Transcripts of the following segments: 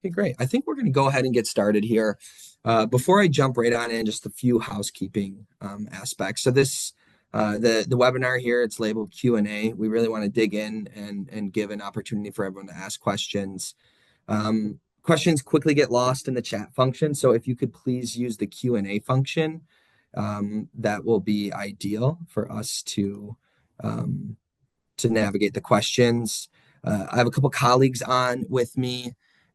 Okay, great. I think we're going to go ahead and get started here. Before I jump right on in, just a few housekeeping aspects. So the webinar here, it's labeled Q&A. We really want to dig in and give an opportunity for everyone to ask questions. Questions quickly get lost in the chat function. So if you could please use the Q&A function, that will be ideal for us to navigate the questions. I have a couple colleagues on with me,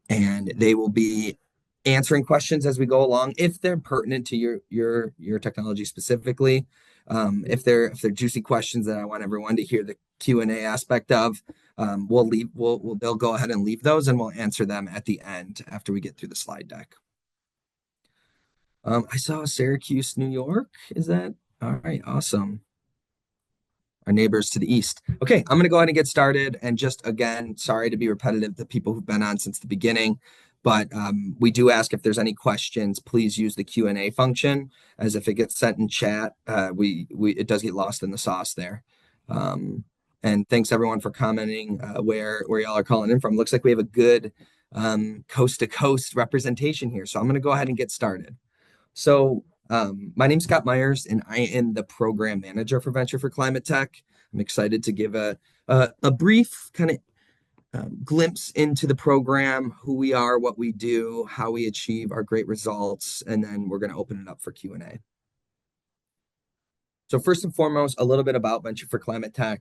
and they will be answering questions as we go along if they're pertinent to your technology specifically. If they're juicy questions that I want everyone to hear the Q&A aspect of, they'll go ahead and leave those, and we'll answer them at the end after we get through the slide deck. I saw Syracuse, New York. Is that all right? Awesome. Our neighbors to the east. Okay, I'm going to go ahead and get started. And just again, sorry to be repetitive, the people who've been on since the beginning, but we do ask if there's any questions, please use the Q&A function, as if it gets sent in chat, it does get lost in the sauce there. And thanks everyone for commenting where y'all are calling in from. Looks like we have a good coast to coast representation here. So I'm going to go ahead and get started. So my name's Scott Meyers, and I am the program manager for Venture for ClimateTech. I'm excited to give a brief kind of glimpse into the program, who we are, what we do, how we achieve our great results, and then we're going to open it up for Q&A. So first and foremost, a little bit about Venture for ClimateTech.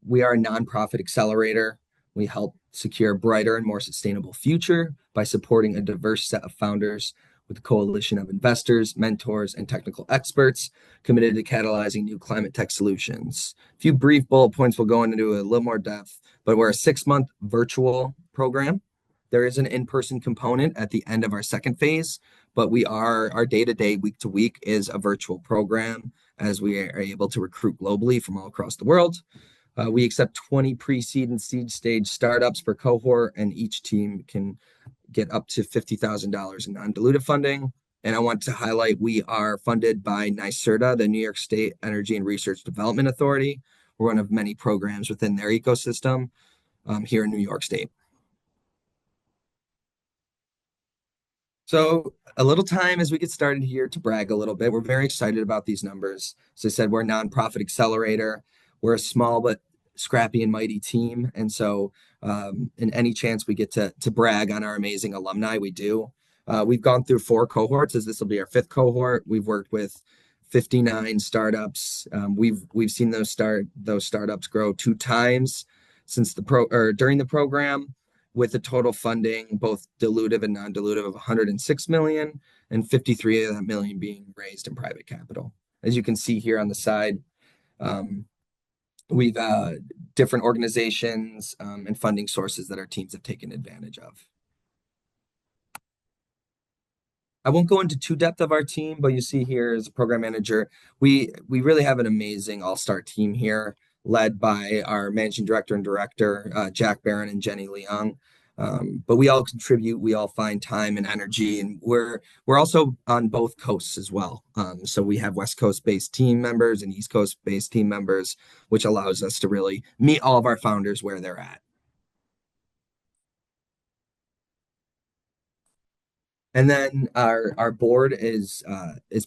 We are a nonprofit accelerator. We help secure a brighter and more sustainable future by supporting a diverse set of founders with a coalition of investors, mentors, and technical experts committed to catalyzing new climate tech solutions. A few brief bullet points will go into a little more depth, but we're a 6-month virtual program. There is an in-person component at the end of our second phase, but our day-to-day, week-to-week is a virtual program, as we are able to recruit globally from all across the world. We accept 20 pre-seed and seed stage startups per cohort, and each team can get up to $50,000 in non-dilutive funding. And I want to highlight we are funded by NYSERDA, the New York State Energy and Research Development Authority. We're one of many programs within their ecosystem here in New York State. So a little time as we get started here to brag a little bit. We're very excited about these numbers. As I said, we're a nonprofit accelerator. We're a small but scrappy and mighty team. And so in any chance we get to brag on our amazing alumni, we do. We've gone through 4 cohorts, as this will be our 5th cohort. We've worked with 59 startups. We've seen those startups grow 2 times since during the program, with a total funding, both dilutive and non-dilutive, of $106 million, and 53 of that million being raised in private capital. As you can see here on the side, we've different organizations and funding sources that our teams have taken advantage of. I won't go into too depth of our team, but you see here as a program manager, we really have an amazing all-star team here, led by our managing director and director, Jack Barron and Jenny Leong. But we all contribute, we all find time and energy, and we're also on both coasts as well. So we have West Coast-based team members and East Coast-based team members, which allows us to really meet all of our founders where they're at. And then our board is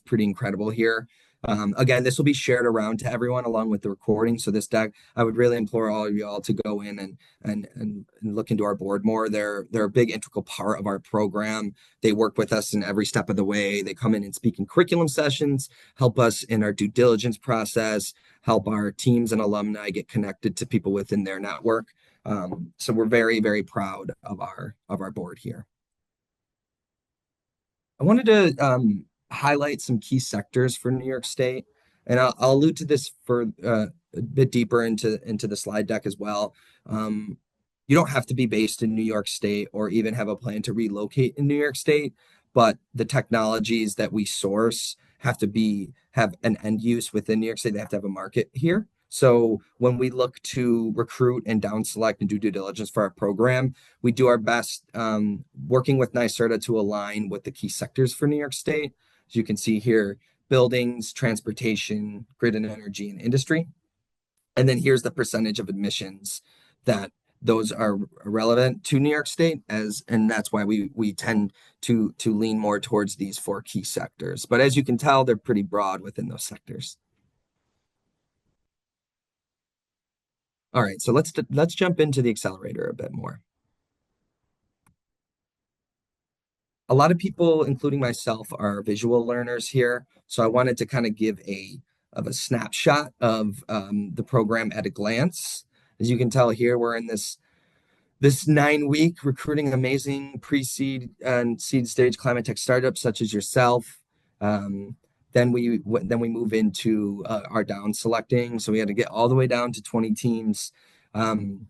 pretty incredible here. Again, this will be shared around to everyone along with the recording. So this deck, I would really implore all of you all to go in and look into our board more. They're a big integral part of our program. They work with us in every step of the way. They come in and speak in curriculum sessions, help us in our due diligence process, help our teams and alumni get connected to people within their network. So we're very, very proud of our board here. I wanted to highlight some key sectors for New York State, and I'll allude to this for a bit deeper into the slide deck as well. You don't have to be based in New York State or even have a plan to relocate in New York State, but the technologies that we source have an end use within New York State. They have to have a market here. So when we look to recruit and down select and do due diligence for our program, we do our best working with NYSERDA to align with the key sectors for New York State. As you can see here, buildings, transportation, grid and energy, and industry. And then here's the percentage of admissions that those are relevant to New York State, and that's why we tend to lean more towards these four key sectors. But as you can tell, they're pretty broad within those sectors. All right, so let's jump into the accelerator a bit more. A lot of people, including myself, are visual learners here, so I wanted to kind of give a snapshot of the program at a glance. As you can tell here, we're in this 9-week recruiting amazing pre-seed and seed stage climate tech startups such as yourself. Um, then we move into our down selecting. So we had to get all the way down to 20 teams. Um,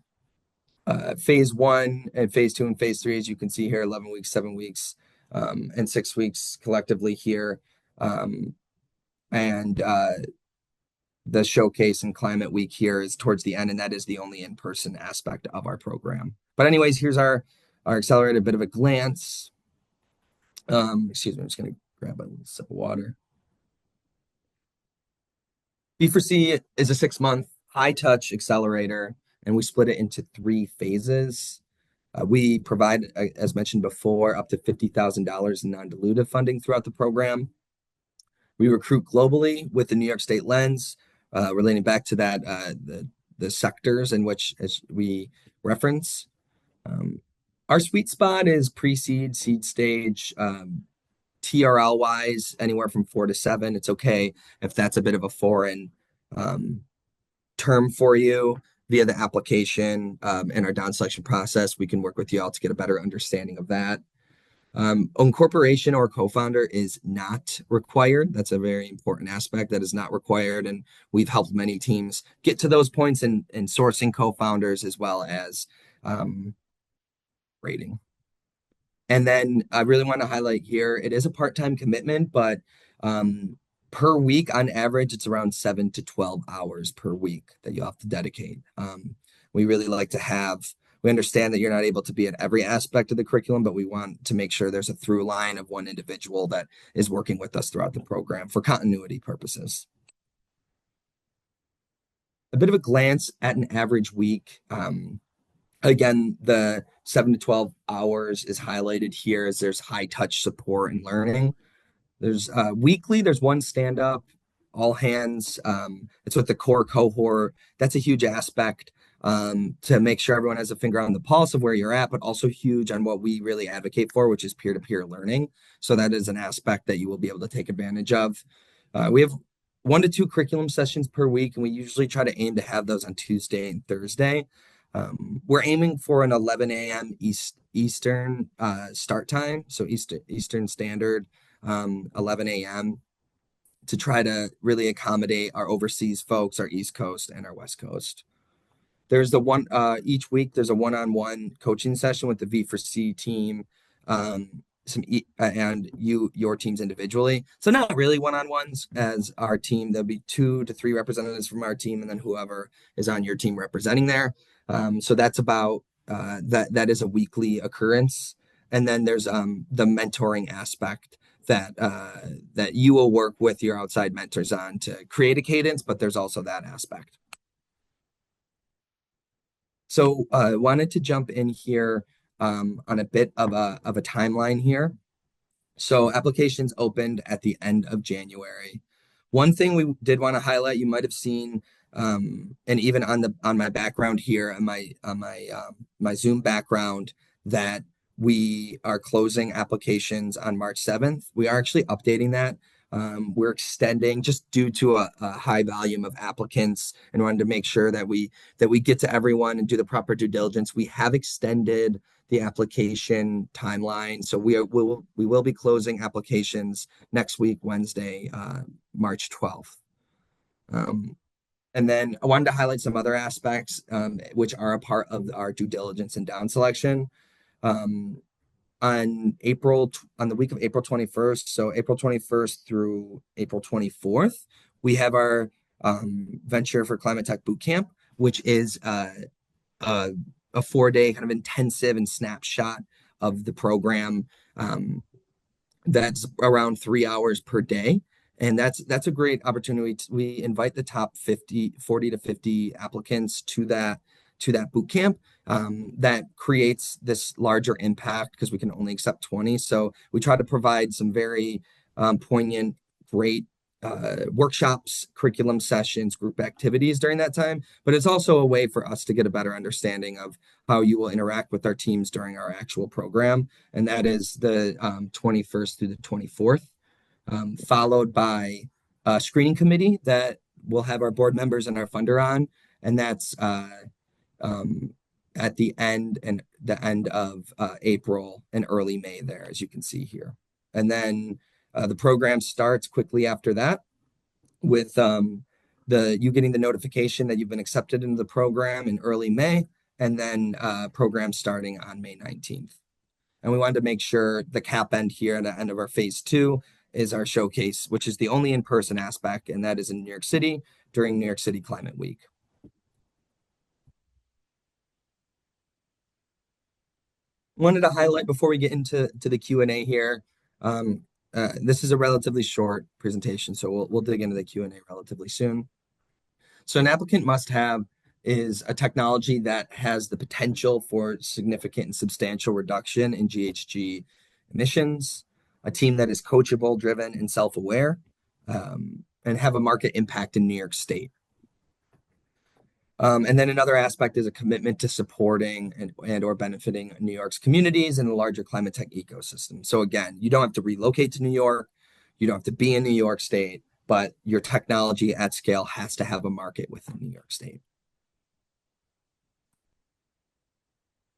phase one and phase two and phase three, as you can see here, 11 weeks, 7 weeks, and 6 weeks collectively here. Um, and the showcase and climate week here is towards the end, and that is the only in-person aspect of our program. But anyways, here's our accelerator, a bit of a glance. Excuse me, I'm just going to grab a sip of water. B4C is a 6-month high-touch accelerator, and we split it into 3 phases. We provide, as mentioned before, up to $50,000 in non-dilutive funding throughout the program. We recruit globally with the New York State lens, relating back to that the sectors in which as we reference. Our sweet spot is pre-seed, seed stage, TRL wise, anywhere from 4 to 7. It's okay if that's a bit of a foreign term for you. Via the application and our down selection process, we can work with you all to get a better understanding of that. Incorporation or co-founder is not required. That's a very important aspect that is not required. And we've helped many teams get to those points in sourcing co-founders as well as rating. And then I really want to highlight here, it is a part-time commitment, but per week, on average, it's around 7 to 12 hours per week that you have to dedicate. We really like to have, we understand that you're not able to be at every aspect of the curriculum, but we want to make sure there's a through line of one individual that is working with us throughout the program for continuity purposes. A bit of a glance at an average week. Again, the 7 to 12 hours is highlighted here as there's high touch support and learning. There's weekly, there's one stand up, all hands. It's with the core cohort. That's a huge aspect to make sure everyone has a finger on the pulse of where you're at, but also huge on what we really advocate for, which is peer-to-peer learning. So that is an aspect that you will be able to take advantage of. We have 1 to 2 curriculum sessions per week, and we usually try to aim to have those on Tuesday and Thursday. We're aiming for an 11 a.m. Eastern start time, so Eastern Standard, 11 a.m. to try to really accommodate our overseas folks, our East Coast and our West Coast. There's the one each week. There's a one-on-one coaching session with the V4C team, and your teams individually. So not really one-on-ones as our team. There'll be 2 to 3 representatives from our team, and then whoever is on your team representing there. So that's about that is a weekly occurrence. And then there's the mentoring aspect that you will work with your outside mentors on to create a cadence, but there's also that aspect. So I wanted to jump in here on a bit of a timeline here. So applications opened at the end of January. One thing we did want to highlight, you might have seen, and even on my background here, on my Zoom background, that we are closing applications on March 7th. We are actually updating that. We're extending just due to a high volume of applicants and wanted to make sure that we get to everyone and do the proper due diligence. We have extended the application timeline, so we will be closing applications next week, Wednesday, March 12th. And then I wanted to highlight some other aspects which are a part of our due diligence and down selection. On the week of April 21st, so April 21st through April 24th, we have our Venture for ClimateTech Bootcamp, which is a 4-day kind of intensive and snapshot of the program. That's around 3 hours per day. And that's a great opportunity. We invite the top 40 to 50 applicants to that to that boot camp, that creates this larger impact because we can only accept 20. So we try to provide some very poignant, great workshops, curriculum sessions, group activities during that time. But it's also a way for us to get a better understanding of how you will interact with our teams during our actual program. And that is the 21st through the 24th, followed by a screening committee that we'll have our board members and our funder on. And that's at the end of April and early May there, as you can see here. And then the program starts quickly after that with you getting the notification that you've been accepted into the program in early May, and then program starting on May 19th. And we wanted to make sure the cap end here at the end of our phase 2 is our showcase, which is the only in-person aspect, and that is in New York City during New York City Climate Week. Wanted to highlight before we get into the Q&A here. This is a relatively short presentation, so we'll dig into the Q&A relatively soon. So an applicant must have is a technology that has the potential for significant and substantial reduction in GHG emissions, a team that is coachable, driven, and self-aware, and have a market impact in New York State. And then another aspect is a commitment to supporting and or benefiting New York's communities and the larger climate tech ecosystem. So again, you don't have to relocate to New York. You don't have to be in New York State, but your technology at scale has to have a market within New York State.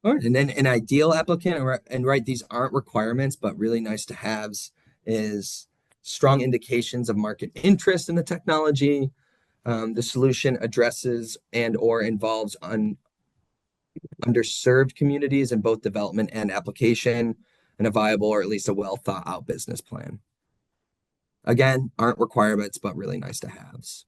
All right, and then an ideal applicant, and right, these aren't requirements, but really nice to haves, is strong indications of market interest in the technology. The solution addresses and or involves underserved communities in both development and application, and a viable or at least a well thought out business plan. Again, aren't requirements, but really nice to haves.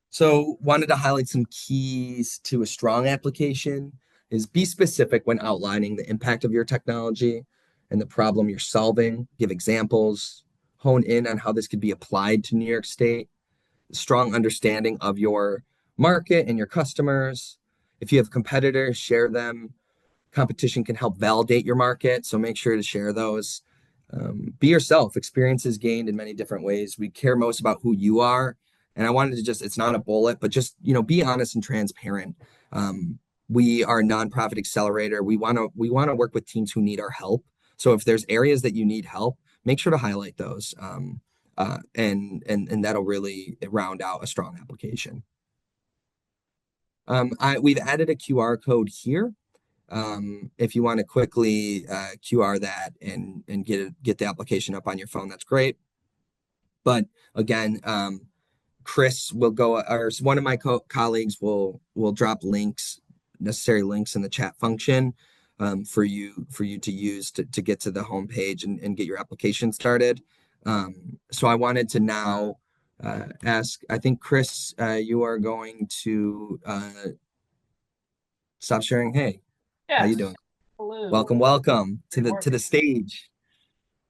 So wanted to highlight some keys to a strong application is be specific when outlining the impact of your technology and the problem you're solving. Give examples, hone in on how this could be applied to New York State, strong understanding of your market and your customers. If you have competitors, share them. Competition can help validate your market, so make sure to share those. Be yourself. Experiences gained in many different ways. We care most about who you are. And I wanted to it's not a bullet, but just, be honest and transparent. We are a nonprofit accelerator. We want to work with teams who need our help. So if there's areas that you need help, make sure to highlight those. And that'll really round out a strong application. We've added a QR code here. If you want to quickly QR that and get the application up on your phone, that's great. But again, Chris will go, or one of my colleagues will drop necessary links in the chat function for you to use to get to the homepage and get your application started. So I wanted to now ask, I think, Chris, you are going to stop sharing. Hey, yes. How you doing? Hello. Welcome to the stage.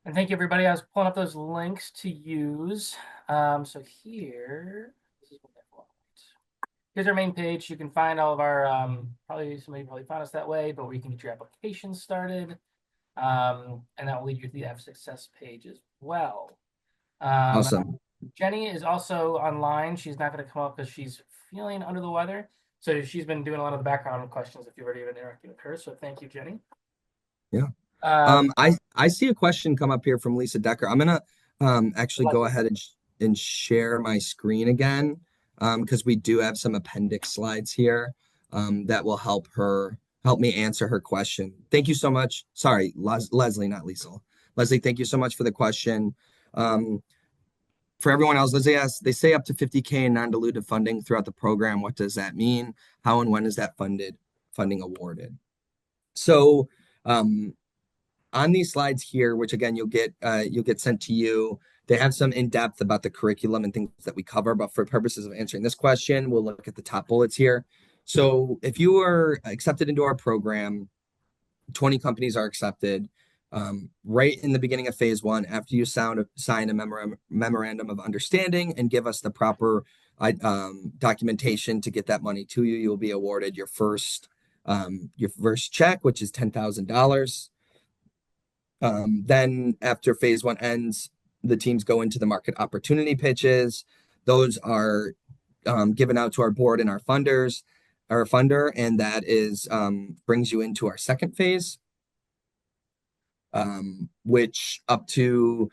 And thank you, everybody. I was pulling up those links to use. So here, here's our main page. You can find all of our, somebody probably found us that way, but where you can get your application started. And that will lead you to the F Success page as well. Awesome. Jenny is also online. She's not going to come up because she's feeling under the weather. So she's been doing a lot of the background questions if you've already been interacting with her. So thank you, Jenny. Yeah. I see a question come up here from Lisa Decker. I'm gonna actually go ahead and share my screen again because we do have some appendix slides here that will help me answer her question. Thank you so much. Sorry, Leslie, not Lisa. Leslie, thank you so much for the question. For everyone else, Leslie asks, they say up to 50K in non-dilutive funding throughout the program. What does that mean? How and when is that funding awarded? So on these slides here, which again you'll get sent to you, they have some in-depth about the curriculum and things that we cover, but for purposes of answering this question, we'll look at the top bullets here. So if you are accepted into our program, 20 companies are accepted. Right in the beginning of phase one, after you sign a memorandum of understanding and give us the proper documentation to get that money to you, you'll be awarded your first check, which is $10,000. Then after phase one ends, the teams go into the market opportunity pitches. Those are given out to our board and our funder, and that is brings you into our second phase, which up to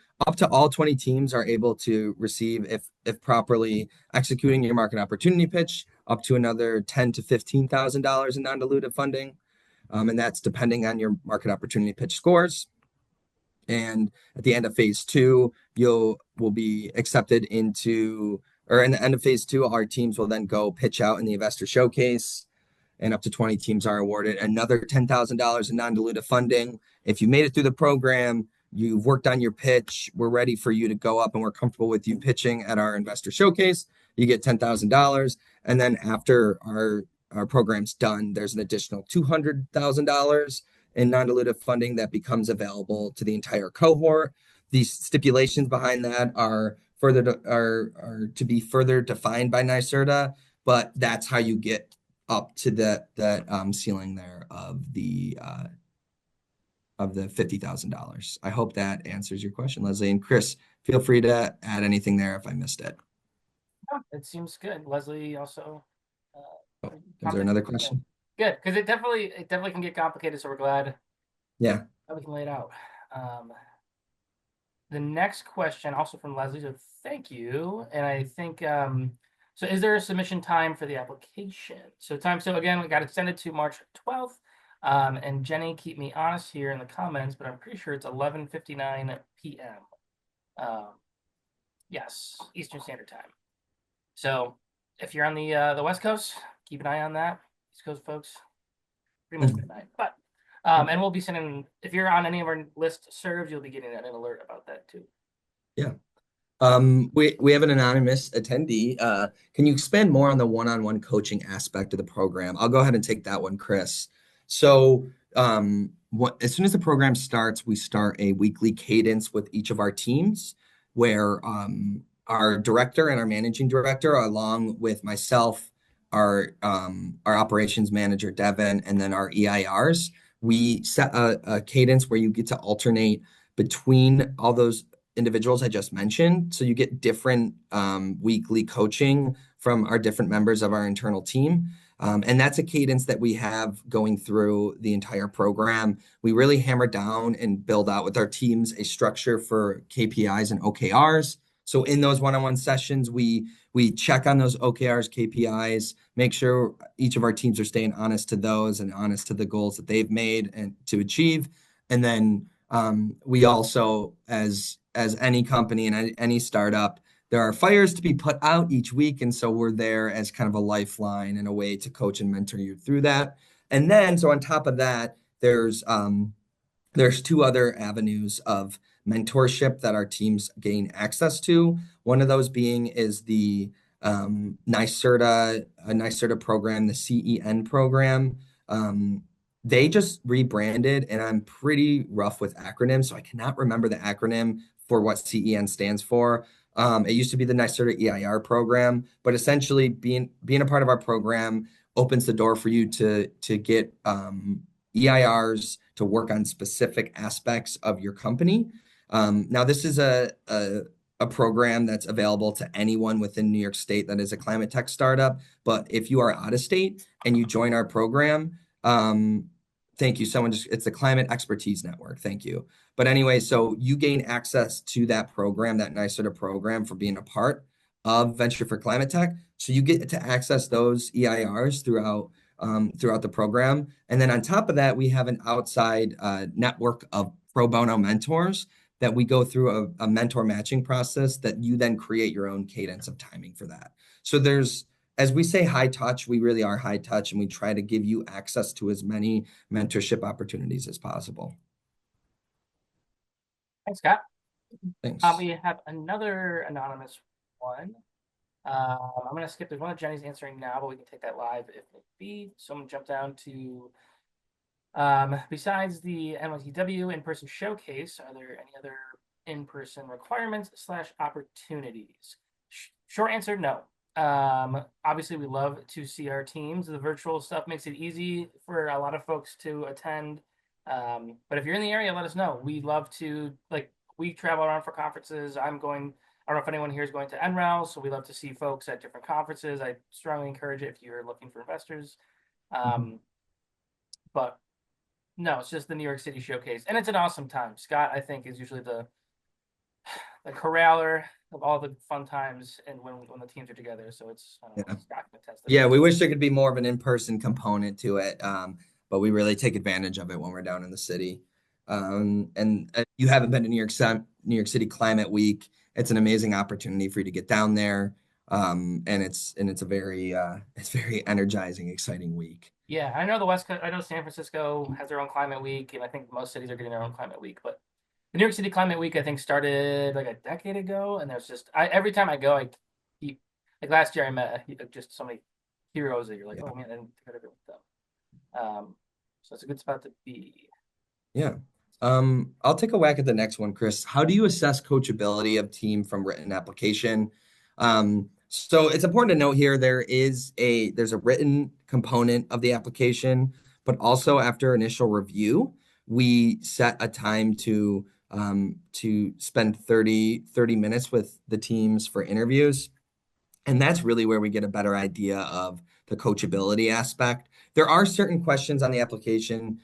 all 20 teams are able to receive, if properly executing your market opportunity pitch, up to another $10,000 to $15,000 in non-dilutive funding, and that's depending on your market opportunity pitch scores. And at the end of phase two, will be accepted into, or in the end of phase two, our teams will then go pitch out in the investor showcase, and up to 20 teams are awarded another $10,000 in non-dilutive funding. If you made it through the program, you've worked on your pitch, we're ready for you to go up and we're comfortable with you pitching at our investor showcase, you get $10,000. And then after our program's done, there's an additional $200,000 in non-dilutive funding that becomes available to the entire cohort. These stipulations behind that are to be further defined by NYSERDA, but that's how you get up to that ceiling there of the $50,000. I hope that answers your question, Leslie. And Chris, feel free to add anything there if I missed it. It seems good. Leslie also. Is there another question? Good, because it definitely can get complicated. So we're glad. Yeah. That we can lay it out. The next question, also from Leslie. So thank you. And I think so. Is there a submission time for the application? So again, we got extended to March 12th. And Jenny, keep me honest here in the comments, but I'm pretty sure it's 11:59 p.m. Yes, Eastern Standard Time. So if you're on the West Coast, keep an eye on that. East Coast folks, pretty much midnight. But and we'll be sending, if you're on any of our list serves, you'll be getting an alert about that too. Yeah. We have an anonymous attendee. Can you expand more on the one-on-one coaching aspect of the program? I'll go ahead and take that one, Chris. So as soon as the program starts, we start a weekly cadence with each of our teams where our director and our managing director, along with myself, our operations manager, Devin, and then our EIRs, we set a cadence where you get to alternate between all those individuals I just mentioned. So you get different weekly coaching from our different members of our internal team. And that's a cadence that we have going through the entire program. We really hammer down and build out with our teams a structure for KPIs and OKRs. So in those one-on-one sessions, we check on those OKRs, KPIs, make sure each of our teams are staying honest to those and honest to the goals that they've made and to achieve. And then we also, as any company and any startup, there are fires to be put out each week. And so we're there as kind of a lifeline and a way to coach and mentor you through that. And then, so on top of that, there's two other avenues of mentorship that our teams gain access to. One of those being is the NYSERDA program, the CEN program. They just rebranded, and I'm pretty rough with acronyms, so I cannot remember the acronym for what CEN stands for. It used to be the NYSERDA EIR program, but essentially being a part of our program opens the door for you to get EIRs to work on specific aspects of your company. Now, this is a program that's available to anyone within New York State that is a climate tech startup. But if you are out of state and you join our program, thank you. It's the Climate Expertise Network. Thank you. But anyway, so you gain access to that program, that NYSERDA program, for being a part of Venture for ClimateTech. So you get to access those EIRs throughout the program. And then on top of that, we have an outside network of pro bono mentors that we go through a mentor matching process that you then create your own cadence of timing for that. So as we say high touch, we really are high touch, and we try to give you access to as many mentorship opportunities as possible. Thanks, Scott. Thanks. We have another anonymous one. I'm going to skip. There's one that Jenny's answering now, but we can take that live if it be. So I'm going to jump down to Besides the NYTW in-person showcase, are there any other in-person requirements slash opportunities? Short answer, no. Obviously, we love to see our teams. The virtual stuff makes it easy for a lot of folks to attend. But if you're in the area, let us know. We love to, like, we travel around for conferences. I don't know if anyone here is going to NREL, so we love to see folks at different conferences. I strongly encourage it if you're looking for investors. Mhm. But no, it's just the New York City showcase, and it's an awesome time. Scott, I think, is usually the corraler of all the fun times, and when the teams are together. So it's I don't know, Yeah. Scott can attest to Yeah, that. we wish there could be more of an in-person component to it, but we really take advantage of it when we're down in the city. And you haven't been to New York City Climate Week. It's an amazing opportunity for you to get down there, and it's a very it's very energizing, exciting week. Yeah, I know the West Coast. I know San Francisco has their own climate week, and I think most cities are getting their own climate week. But the New York City Climate Week, I think, started like a decade ago, and there's just every time I go, I keep like last year I met just so many heroes that you're like, Yeah, oh man, I didn't think I'd ever meet them. So it's a good spot to be. yeah. I'll take a whack at the next one, Chris. How do you assess coachability of team from written application? So it's important to note here there's a written component of the application, but also after initial review, we set a time to spend 30 minutes with the teams for interviews. And that's really where we get a better idea of the coachability aspect. There are certain questions on the application,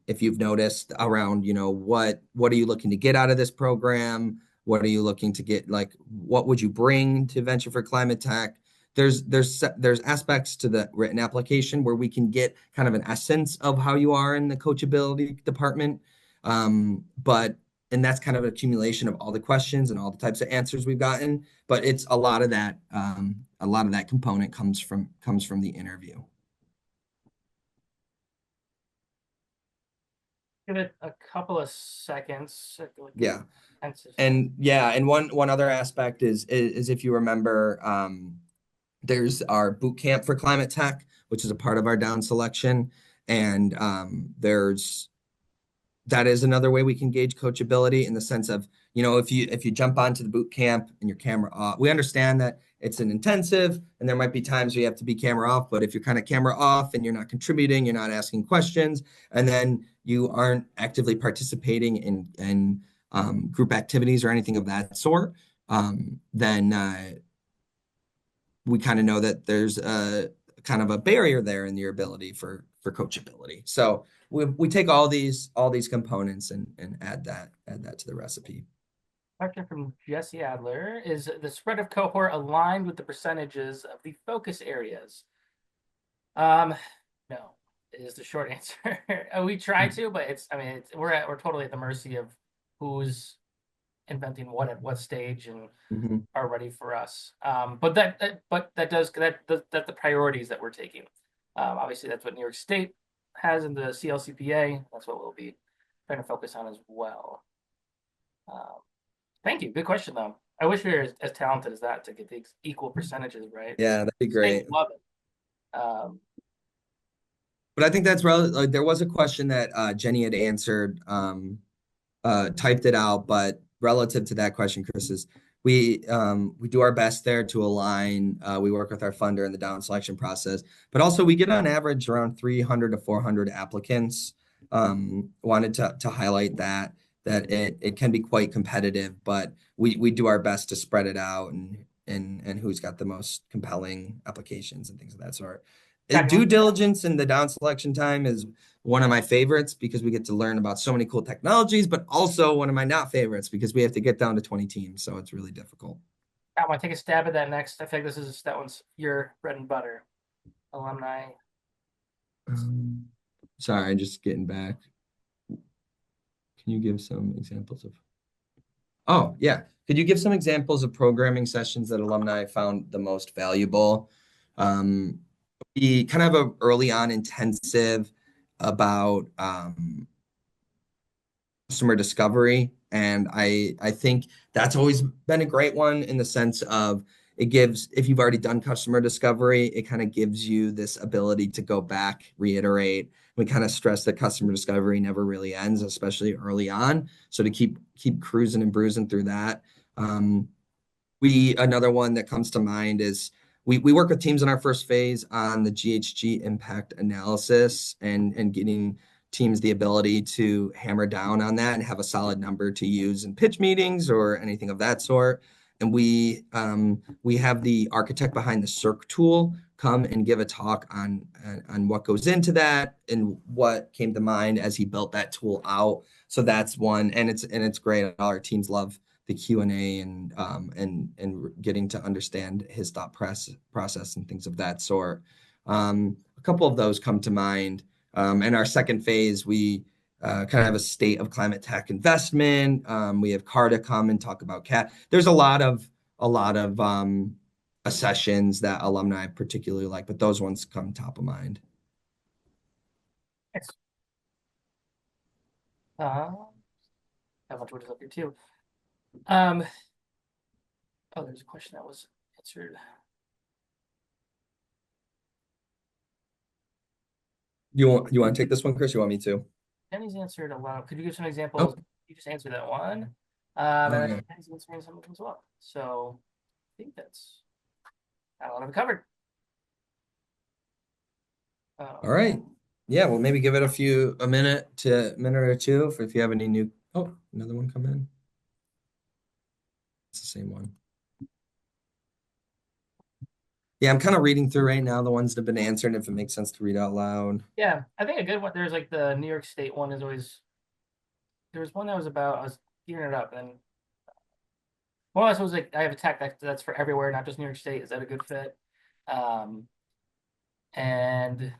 if you've noticed, around, what are you looking to get out of this program? What are you looking to get, like, what would you bring to Venture for Climate Tech? There's aspects to the written application where we can get kind of an essence of how you are in the coachability department. But and that's kind of an accumulation of all the questions and all the types of answers we've gotten, but it's a lot of that component comes from the interview. Give it a couple of seconds. Yeah. And one other aspect is if you remember, there's our boot camp for climate tech, which is a part of our down selection, and there's that is another way we can gauge coachability in the sense of, if you jump onto the boot camp and your camera off, we understand that it's an intensive and there might be times where you have to be camera off, but if you're kind of camera off and you're not contributing, you're not asking questions, and then you aren't actively participating in group activities or anything of that sort, then we kind of know that there's a kind of a barrier there in your ability for coachability. So we take all these components and add that to the recipe. Question from Jesse Adler: is the spread of cohort aligned with the percentages of the focus areas? Um, no, is the short answer. We try to, but we're totally at the mercy of who's inventing what at what stage and Mm-hmm. are ready for us. That's the priorities that we're taking. Obviously, that's what New York State has in the CLCPA. That's what we'll be trying to focus on as well. Um, Thank you. Good question, though. I wish we were as talented as that to get the equal percentages, right? Yeah, that'd be State great. would love it. But I think that's relevant. Like, there was a question that Jenny had answered, typed it out, but relative to that question, Chris, is we do our best there to align. We work with our funder in the down selection process, but also we get on average around 300 to 400 applicants. Wanted to highlight that it can be quite competitive, but we do our best to spread it out and who's got the most compelling applications and things of that sort. God, Due diligence in the down selection time is one of my favorites because we get to learn about so many cool technologies, but also one of my not favorites because we have to get down to 20 teams. So it's really difficult. I want to take a stab at that next. I think that one's your bread and butter. Alumni. Um, Sorry, just getting back. Can you give some examples of? Oh, yeah. Could you give some examples of programming sessions that alumni found the most valuable? Um, we kind of have a early on intensive about customer discovery. And I think that's always been a great one in the sense of it gives, if you've already done customer discovery, it kind of gives you this ability to go back, reiterate. We kind of stress that customer discovery never really ends, especially early on. So to keep cruising and bruising through that. Another one that comes to mind is we work with teams in our first phase on the GHG impact analysis and getting teams the ability to hammer down on that and have a solid number to use in pitch meetings or anything of that sort. And we have the architect behind the CIRC tool come and give a talk on what goes into that and what came to mind as he built that tool out. So that's one, and it's great. All our teams love the Q&A and getting to understand his thought process and things of that sort. A couple of those come to mind. In our second phase, we kind of have a state of climate tech investment. We have Carta come and talk about CAT. There's a lot of sessions that alumni particularly like, but those ones come top of mind. Thanks. I have a bunch of words up here too. Oh, there's a question that was answered. You want to take this one, Chris? You want me to? Jenny's answered a lot. Could you give some Oh, examples? You just answered that one. And I think Jenny's answering some of them as well. So I think that's got a lot of it covered. all right. Yeah, well, maybe give it a minute or two if you have any new. Oh, another one come in. It's the same one. Yeah, I'm kind of reading through right now the ones that have been answered, if it makes sense to read out loud. Yeah, I think a good one. There's like the New York State one is always. There was one that was about. I was gearing it up, and one of us was like, I have a tech that's for everywhere, not just New York State. Is that a good fit? And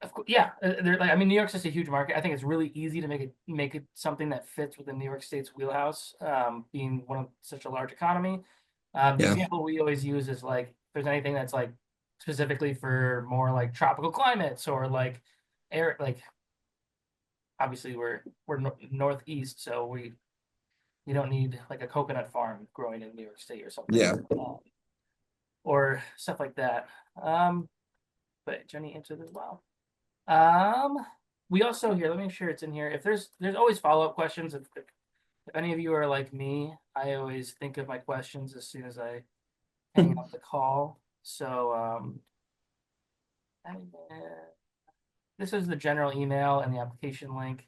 of course, yeah, they're like, I mean, New York's just a huge market. I think it's really easy to make it something that fits within New York State's wheelhouse, being one of such a large economy. The Yeah. example we always use is like, if there's anything that's like specifically for more like tropical climates or like air, like obviously we're northeast, so we don't need like a coconut farm growing in New York State or something, Yeah. or stuff like that. But Jenny answered as well. We also here, let me make sure it's in here. If there's always follow-up questions. If any of you are like me, I always think of my questions as soon as I hang up the call. So this is the general email and the application link.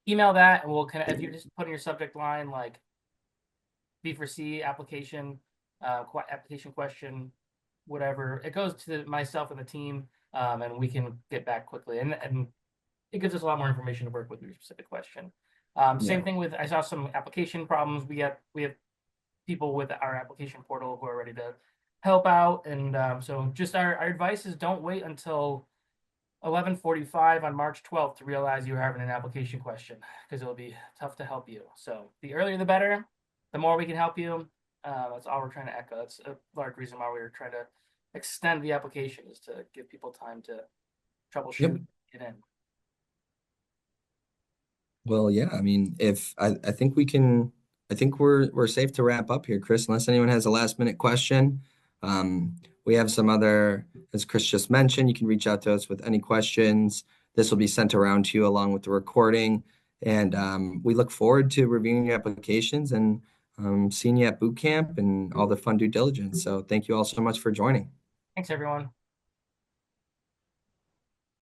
Email that and we'll kind of, if you just put in your subject line like B4C application, application question, whatever, it goes to myself and the team, and we can get back quickly. And it gives us a lot more information to work with your specific question. Same thing with, I saw some application problems. We have people with our application portal who are ready to help out. And so just our advice is don't wait until 11:45 on March 12th to realize you're having an application question, because it'll be tough to help you. So the earlier the better, the more we can help you. That's all we're trying to echo. That's a large reason why we were trying to extend the application, is to give people time to troubleshoot, get in. Well, yeah, I mean, if I think I think we're safe to wrap up here, Chris, unless anyone has a last minute question. We have some other, as Chris just mentioned, you can reach out to us with any questions. This will be sent around to you along with the recording. And we look forward to reviewing your applications and seeing you at boot camp and all the fun due diligence. So thank you all so much for joining. Thanks, everyone.